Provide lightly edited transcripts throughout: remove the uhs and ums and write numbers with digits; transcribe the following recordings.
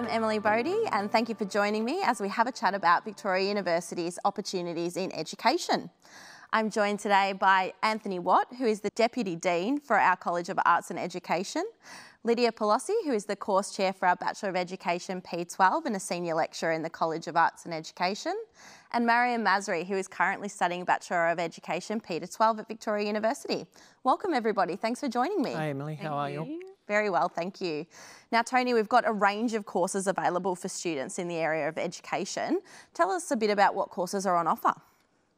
I'm Emily Bodie, and thank you for joining me as we have a chat about Victoria University's opportunities in education. I'm joined today by Anthony Watt, who is the Deputy Dean for our College of Arts and Education, Lydia Pelosi, who is the Course Chair for our Bachelor of Education P12 and a Senior Lecturer in the College of Arts and Education, and Mariam Masri, who is currently studying Bachelor of Education P12 at Victoria University. Welcome everybody, thanks for joining me. Hi Emily, how are you? Very well, thank you. Now, Tony, we've got a range of courses available for students in the area of education. Tell us a bit about what courses are on offer.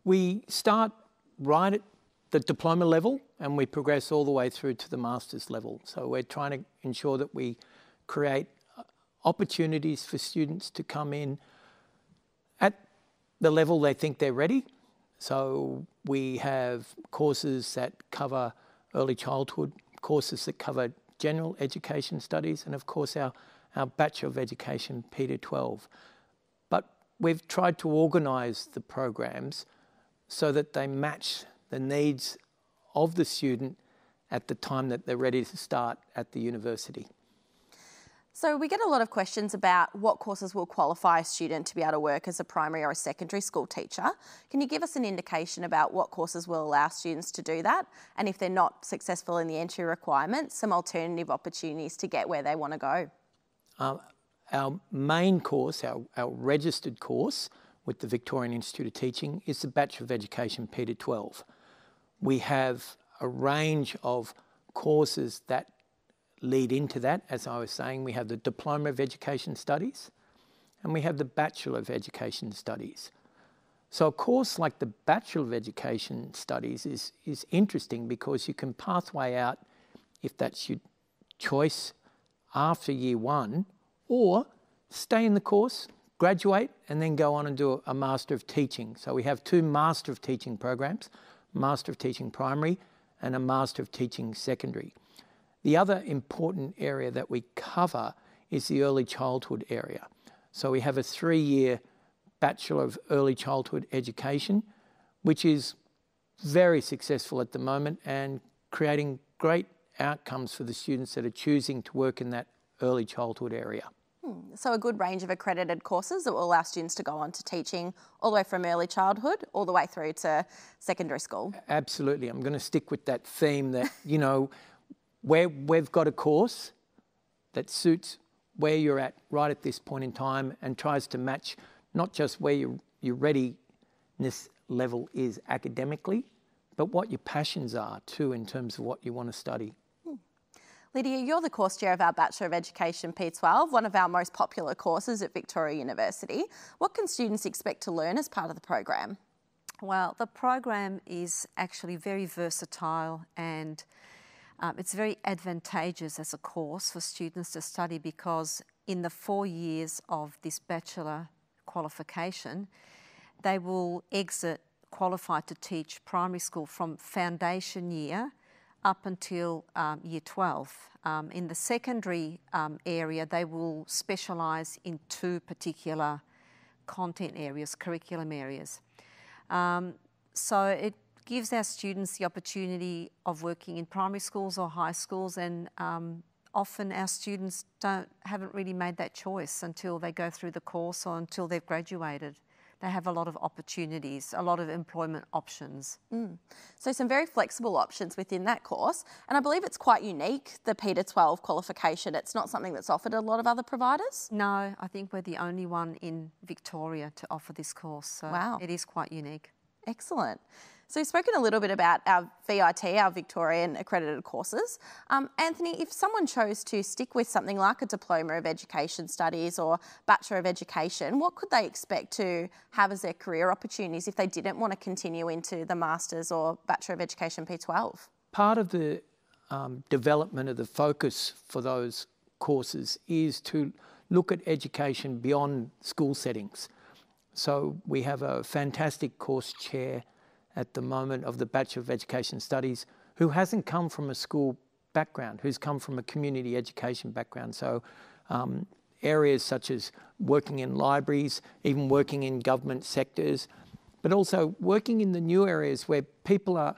We start right at the diploma level and we progress all the way through to the master's level. So we're trying to ensure that we create opportunities for students to come in at the level they think they're ready. So we have courses that cover early childhood, courses that cover general education studies, and of course our Bachelor of Education P12. But we've tried to organise the programs so that they match the needs of the student at the time that they're ready to start at the university. So we get a lot of questions about what courses will qualify a student to be able to work as a primary or a secondary school teacher. Can you give us an indication about what courses will allow students to do that? And if they're not successful in the entry requirements, some alternative opportunities to get where they want to go? Our main course, our registered course with the Victorian Institute of Teaching is the Bachelor of Education P12. We have a range of courses that lead into that. As I was saying, we have the Diploma of Education Studies and we have the Bachelor of Education Studies. So a course like the Bachelor of Education Studies is interesting because you can pathway out if that's your choice after year one, or stay in the course, graduate and then go on and do a Master of Teaching. So we have two Master of Teaching programs, Master of Teaching Primary and a Master of Teaching Secondary. The other important area that we cover is the early childhood area. So we have a 3-year Bachelor of Early Childhood Education, which is very successful at the moment and creating great outcomes for the students that are choosing to work in that early childhood area. So a good range of accredited courses that will allow students to go on to teaching all the way from early childhood all the way through to secondary school. Absolutely. I'm going to stick with that theme that, you know, where we've got a course that suits where you're at right at this point in time and tries to match not just where your readiness level is academically, but what your passions are too in terms of what you want to study. Lydia, you're the course chair of our Bachelor of Education P12, one of our most popular courses at Victoria University. What can students expect to learn as part of the program? Well, the program is actually very versatile and it's very advantageous as a course for students to study because in the 4 years of this bachelor qualification, they will exit qualified to teach primary school from foundation year up until year 12. In the secondary area, they will specialise in 2 particular content areas, curriculum areas. So it gives our students the opportunity of working in primary schools or high schools, and often our students haven't really made that choice until they go through the course or until they've graduated. They have a lot of opportunities, a lot of employment options. So some very flexible options within that course, and I believe it's quite unique, the P12 qualification. It's not something that's offered at a lot of other providers? No, I think we're the only one in Victoria to offer this course, so wow. It is quite unique. Excellent. So you've spoken a little bit about our VIT, our Victorian accredited courses. Anthony, if someone chose to stick with something like a Diploma of Education Studies or Bachelor of Education, what could they expect to have as their career opportunities if they didn't want to continue into the Masters or Bachelor of Education P12? Part of the development of the focus for those courses is to look at education beyond school settings. So we have a fantastic course chair at the moment of the Bachelor of Education Studies who hasn't come from a school background, who's come from a community education background. So areas such as working in libraries, even working in government sectors, but also working in the new areas where people are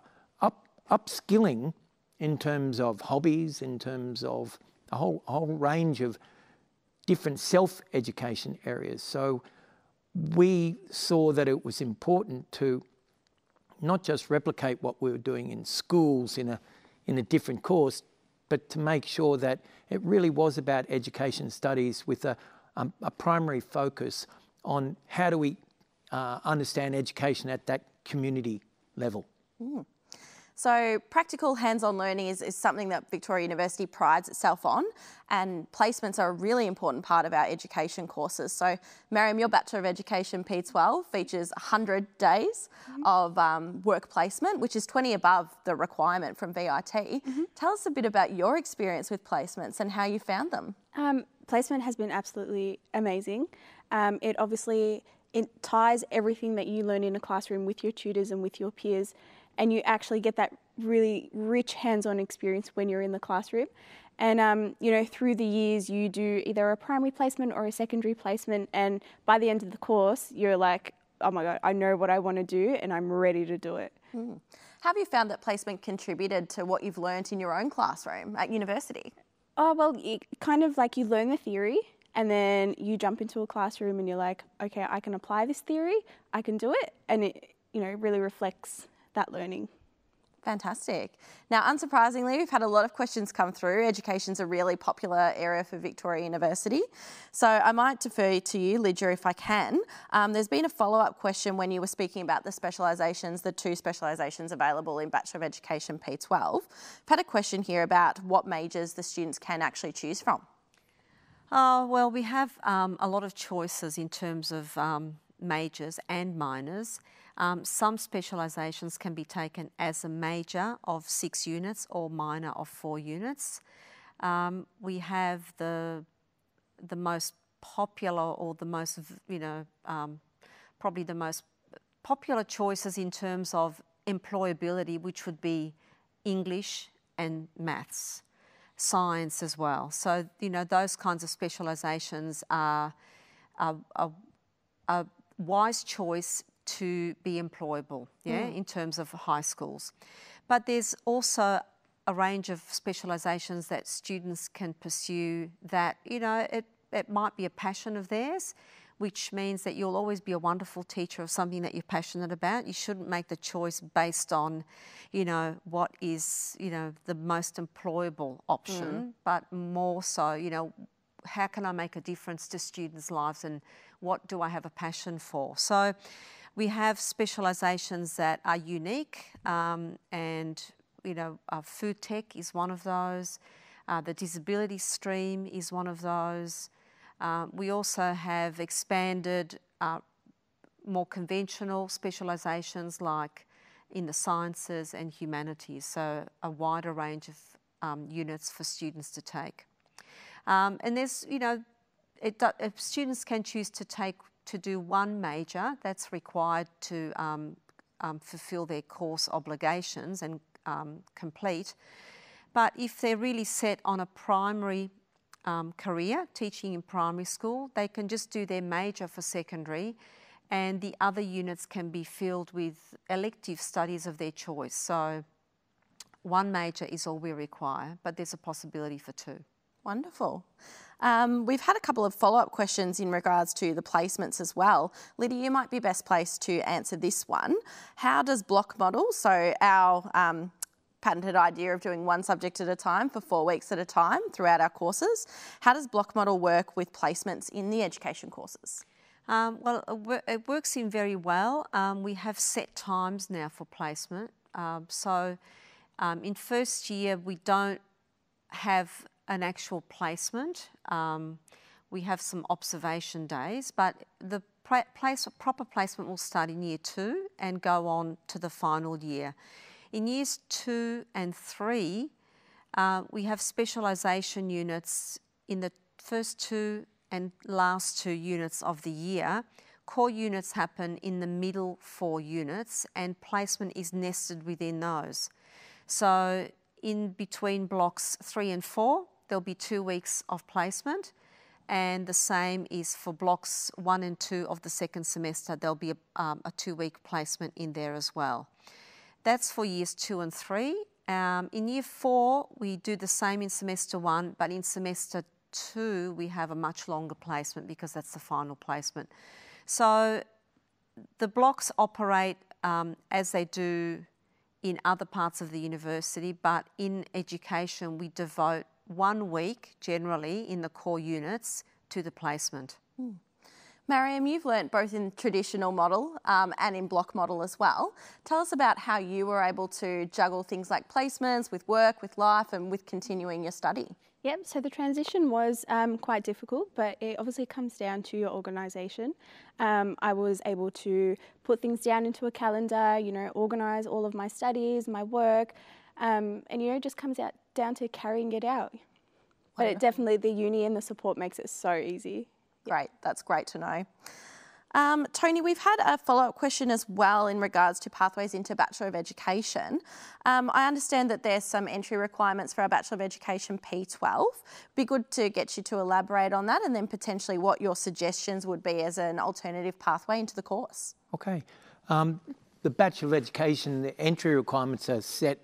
upskilling in terms of hobbies, in terms of a whole range of different self-education areas. So we saw that it was important to not just replicate what we were doing in schools in a different course, but to make sure that it really was about education studies with a primary focus on how do we understand education at that community level. Mm. So practical hands-on learning is something that Victoria University prides itself on, and placements are a really important part of our education courses. So Mariam, your Bachelor of Education P12 features 100 days of work placement, which is 20 above the requirement from VIT. Tell us a bit about your experience with placements and how you found them. Placement has been absolutely amazing. It ties everything that you learn in a classroom with your tutors and with your peers, and you actually get that really rich hands-on experience when you're in the classroom. And, through the years, you do either a primary placement or a secondary placement, and by the end of the course, you're like, oh my God, I know what I want to do and I'm ready to do it. Have you found that placement contributed to what you've learnt in your own classroom at university? Oh, well, kind of like you learn the theory and then you jump into a classroom and you're like, okay, I can apply this theory, I can do it. And it, really reflects that learning. Fantastic. Now, unsurprisingly, we've had a lot of questions come through. Education's a really popular area for Victoria University. So I might defer to you, Lydia, if I can. There's been a follow-up question when you were speaking about the specialisations, the 2 specialisations available in Bachelor of Education P12. I've had a question here about what majors the students can actually choose from. Well, we have a lot of choices in terms of majors and minors. Some specialisations can be taken as a major of 6 units or minor of 4 units. We have the most popular or the most, probably the most popular choices in terms of employability, which would be English and maths, science as well. So, those kinds of specialisations are a wise choice to be employable, in terms of high schools. But there's also a range of specialisations that students can pursue that, it might be a passion of theirs, which means that you'll always be a wonderful teacher of something that you're passionate about. You shouldn't make the choice based on, what is, the most employable option, but more so, how can I make a difference to students' lives and what do I have a passion for? So we have specialisations that are unique and, food tech is one of those. The disability stream is one of those. We also have expanded more conventional specialisations like in the sciences and humanities, so a wider range of units for students to take. And there's, if students can choose to do one major, that's required to fulfil their course obligations and complete. But if they're really set on a primary career, teaching in primary school, they can just do their major for secondary, and the other units can be filled with elective studies of their choice. So one major is all we require, but there's a possibility for 2. Wonderful. We've had a couple of follow-up questions in regards to the placements as well. Lydia, you might be best placed to answer this one. How does block model, so our patented idea of doing one subject at a time for 4 weeks at a time throughout our courses, how does block model work with placements in the education courses? Well, it works in very well. We have set times now for placement. So in first year, we don't have an actual placement. We have some observation days, but the proper placement will start in year 2 and go on to the final year. In years 2 and 3, we have specialisation units in the first 2 and last 2 units of the year. Core units happen in the middle 4 units and placement is nested within those. So in between blocks 3 and 4, there'll be 2 weeks of placement, and the same is for blocks 1 and 2 of the second semester. There'll be a 2-week placement in there as well. That's for years 2 and 3. In year 4, we do the same in semester 1, but in semester 2, we have a much longer placement because that's the final placement. So the blocks operate as they do in other parts of the university, but in education we devote 1 week generally in the core units to the placement. Mariam, you've learnt both in traditional model and in block model as well. Tell us about how you were able to juggle things like placements with work, with life and with continuing your study. Yep, so the transition was quite difficult, but it obviously comes down to your organisation. I was able to put things down into a calendar, organise all of my studies, my work, and it just comes down to carrying it out. But it definitely, the uni and the support makes it so easy. Great, that's great to know. Tony, we've had a follow-up question as well in regards to pathways into Bachelor of Education. I understand that there's some entry requirements for our Bachelor of Education P12. Be good to get you to elaborate on that and then potentially what your suggestions would be as an alternative pathway into the course. Okay. The Bachelor of Education, the entry requirements are set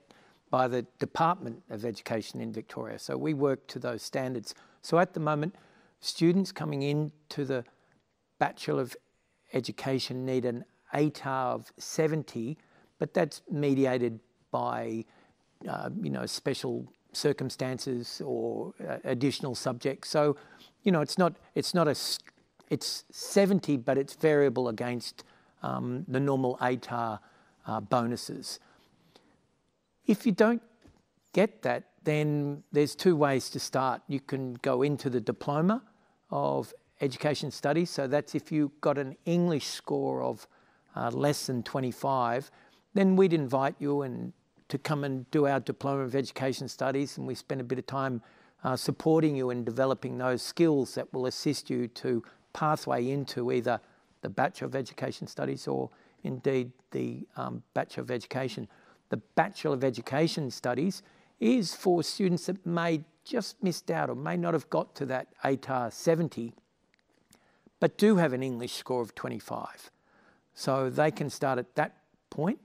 by the Department of Education in Victoria. So we work to those standards. So at the moment, students coming into the Bachelor of Education need an ATAR of 70, but that's mediated by, special circumstances or additional subjects. So, it's 70, but it's variable against the normal ATAR bonuses. If you don't get that, then there's 2 ways to start. You can go into the Diploma of Education Studies, so that's if you got an English score of less than 25, then we'd invite you to come and do our Diploma of Education Studies, and we spend a bit of time supporting you in developing those skills that will assist you to pathway into either the Bachelor of Education Studies or indeed the Bachelor of Education. The Bachelor of Education Studies is for students that may just missed out or may not have got to that ATAR 70, but do have an English score of 25. So they can start at that point.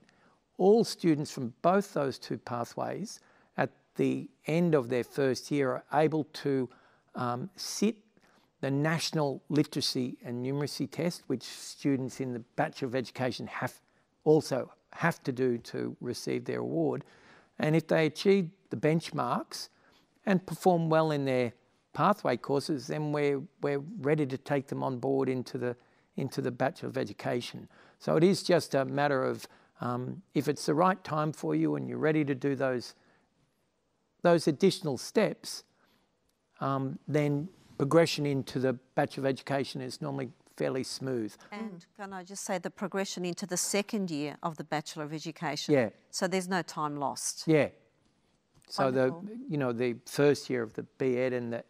All students from both those 2 pathways at the end of their first year are able to sit the National Literacy and Numeracy Test, which students in the Bachelor of Education also have to do to receive their award. And if they achieve the benchmarks and perform well in their pathway courses, then we're ready to take them on board into the Bachelor of Education. So it is just a matter of if it's the right time for you and you're ready to do those additional steps, then progression into the Bachelor of Education is normally fairly smooth. And can I just say the progression into the second year of the Bachelor of Education? Yeah. So there's no time lost. Yeah. So Wonderful. the first year of the BEd and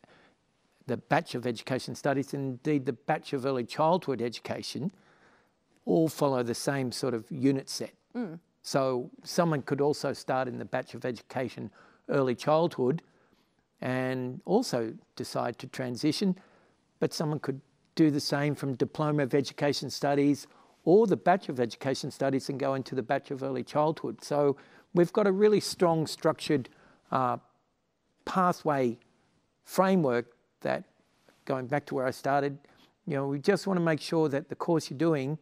the Bachelor of Education Studies, and indeed the Bachelor of Early Childhood Education, all follow the same sort of unit set. So someone could also start in the Bachelor of Education Early Childhood and also decide to transition, but someone could do the same from Diploma of Education Studies or the Bachelor of Education Studies and go into the Bachelor of Early Childhood. So we've got a really strong structured pathway framework that, going back to where I started, we just want to make sure that the course you're doing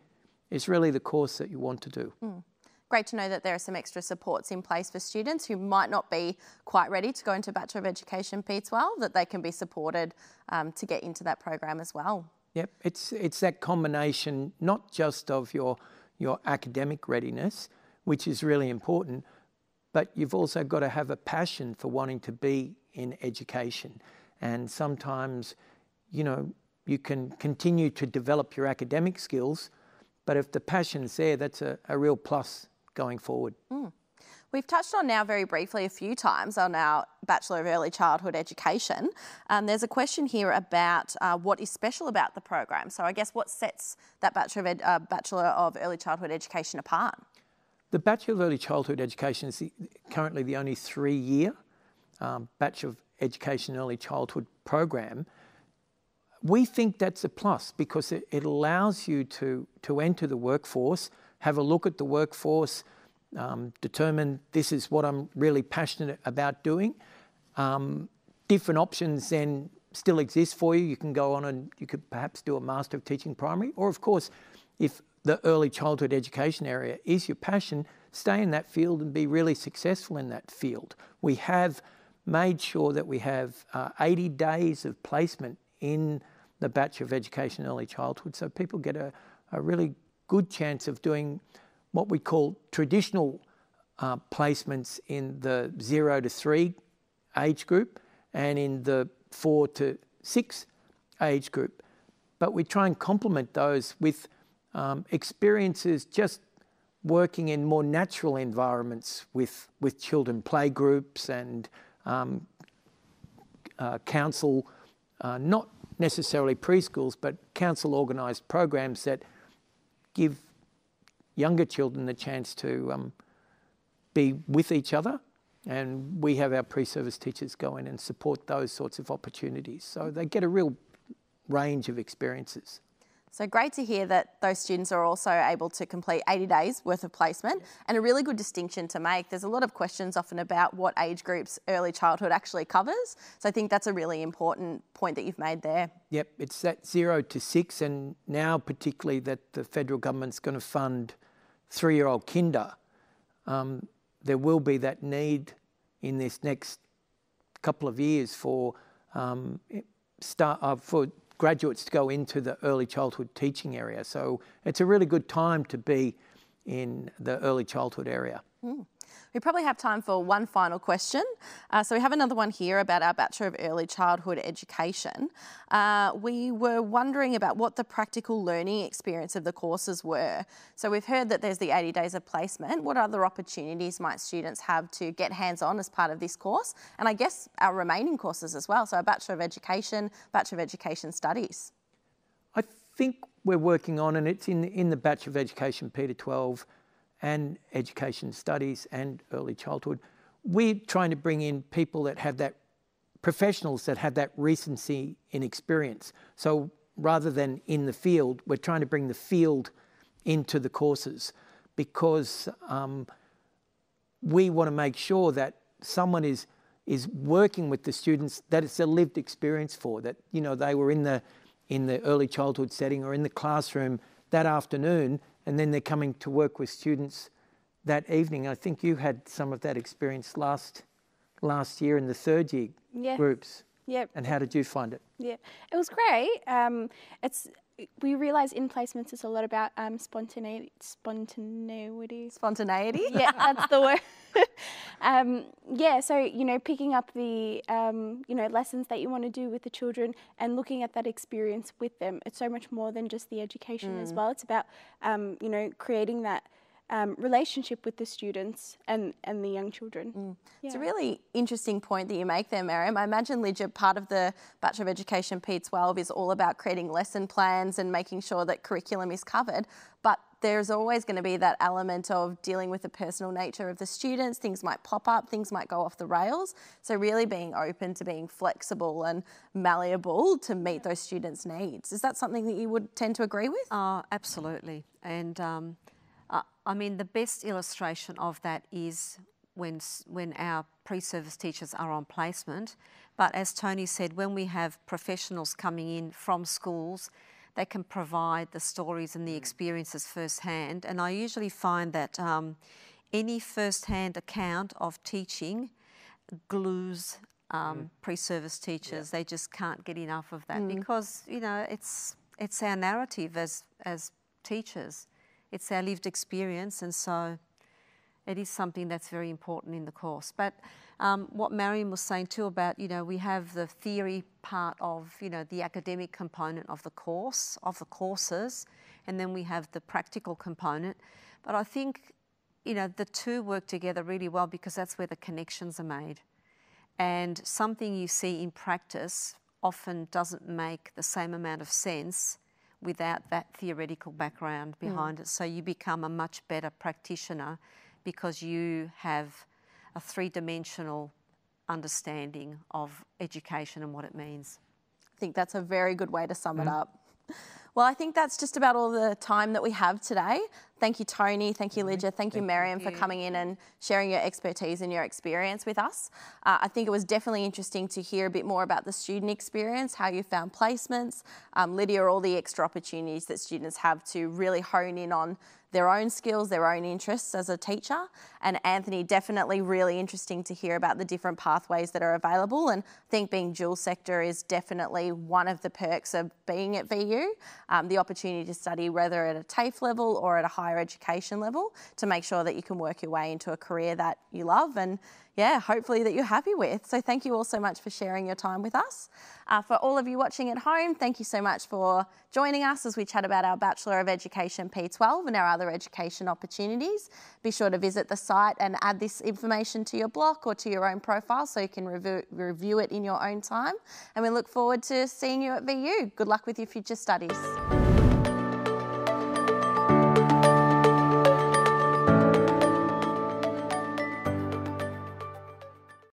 is really the course that you want to do. Great to know that there are some extra supports in place for students who might not be quite ready to go into Bachelor of Education P12, that they can be supported to get into that program as well. Yep, it's that combination, not just of your academic readiness, which is really important, but you've also got to have a passion for wanting to be in education. And sometimes, you can continue to develop your academic skills, but if the passion's there, that's a real plus going forward. We've touched on now very briefly a few times on our Bachelor of Early Childhood Education. There's a question here about what is special about the program. So I guess what sets that Bachelor of Early Childhood Education apart? The Bachelor of Early Childhood Education is currently the only 3-year Bachelor of Education Early Childhood program. We think that's a plus because it allows you to enter the workforce, have a look at the workforce, determine this is what I'm really passionate about doing. Different options then still exists for you. You can go on and you could perhaps do a Master of Teaching Primary. Or, of course, if the early childhood education area is your passion, stay in that field and be really successful in that field. We have made sure that we have 80 days of placement in the Bachelor of Education Early Childhood, so people get a really good chance of doing what we call traditional placements in the 0 to 3 age group and in the 4 to 6 age group. But we try and complement those with experiences just working in more natural environments with children, play groups and council, not necessarily preschools, but council organised programs that give younger children the chance to be with each other. And we have our pre-service teachers go in and support those sorts of opportunities. So they get a real range of experiences. So great to hear that those students are also able to complete 80 days worth of placement, and a really good distinction to make. There's a lot of questions often about what age groups early childhood actually covers. So I think that's a really important point that you've made there. Yep, it's that 0 to 6, and now particularly that the federal government's going to fund 3-year-old kinder. There will be that need in this next couple of years for graduates to go into the early childhood teaching area. So it's a really good time to be in the early childhood area. We probably have time for one final question. So we have another one here about our Bachelor of Early Childhood Education. We were wondering about what the practical learning experience of the courses were. So we've heard that there's the 80 days of placement. What other opportunities might students have to get hands-on as part of this course? And I guess our remaining courses as well. So a Bachelor of Education, Bachelor of Education Studies. I think we're working on, and it's in the Bachelor of Education P12 and Education Studies and Early Childhood. We're trying to bring in people that have that, professionals that have that recency in experience. So rather than in the field, we're trying to bring the field into the courses, because we want to make sure that someone is working with the students, that it's a lived experience for, that, you know, they were in the early childhood setting or in the classroom that afternoon, and then they're coming to work with students that evening. I think you had some of that experience last year in the third year groups. Yep. And how did you find it? Yeah, it was great. We realise in placements it's a lot about spontaneity. Spontaneity? Yeah, that's the word. So, you know, picking up the, lessons that you want to do with the children and looking at that experience with them. It's so much more than just the education as well. It's about, creating that relationship with the students and the young children. Yeah. It's a really interesting point that you make there, Miriam. I imagine, Lydia, part of the Bachelor of Education P12 is all about creating lesson plans and making sure that curriculum is covered, but there's always going to be that element of dealing with the personal nature of the students. Things might pop up, things might go off the rails. So really being open to being flexible and malleable to meet those students' needs. Is that something that you would tend to agree with? Absolutely. And the best illustration of that is when our pre-service teachers are on placement. But as Tony said, when we have professionals coming in from schools, they can provide the stories and the experiences firsthand. And I usually find that any firsthand account of teaching glues pre-service teachers. They just can't get enough of that because, you know, it's our narrative as teachers. It's our lived experience, and so it is something that's very important in the course. But what Mariam was saying too about, you know, we have the theory part of, you know, the academic component of the course, of the courses, and then we have the practical component. But I think, you know, the two work together really well because that's where the connections are made. And something you see in practice often doesn't make the same amount of sense without that theoretical background behind it. So you become a much better practitioner because you have a three-dimensional understanding of education and what it means. I think that's a very good way to sum it up. Well, I think that's just about all the time that we have today. Thank you, Tony. Thank you, Lydia. Thank you, Miriam, for coming in and sharing your expertise and your experience with us. I think it was definitely interesting to hear a bit more about the student experience, how you found placements. Lydia, all the extra opportunities that students have to really hone in on their own skills, their own interests as a teacher. And Anthony, definitely really interesting to hear about the different pathways that are available. And I think being dual sector is definitely one of the perks of being at VU, the opportunity to study whether at a TAFE level or at a higher education level to make sure that you can work your way into a career that you love and hopefully that you're happy with. So thank you all so much for sharing your time with us. For all of you watching at home, thank you so much for joining us as we chat about our Bachelor of Education P12 and our other education opportunities. Be sure to visit the site and add this information to your block or to your own profile so you can review it in your own time. And we look forward to seeing you at VU. Good luck with your future studies.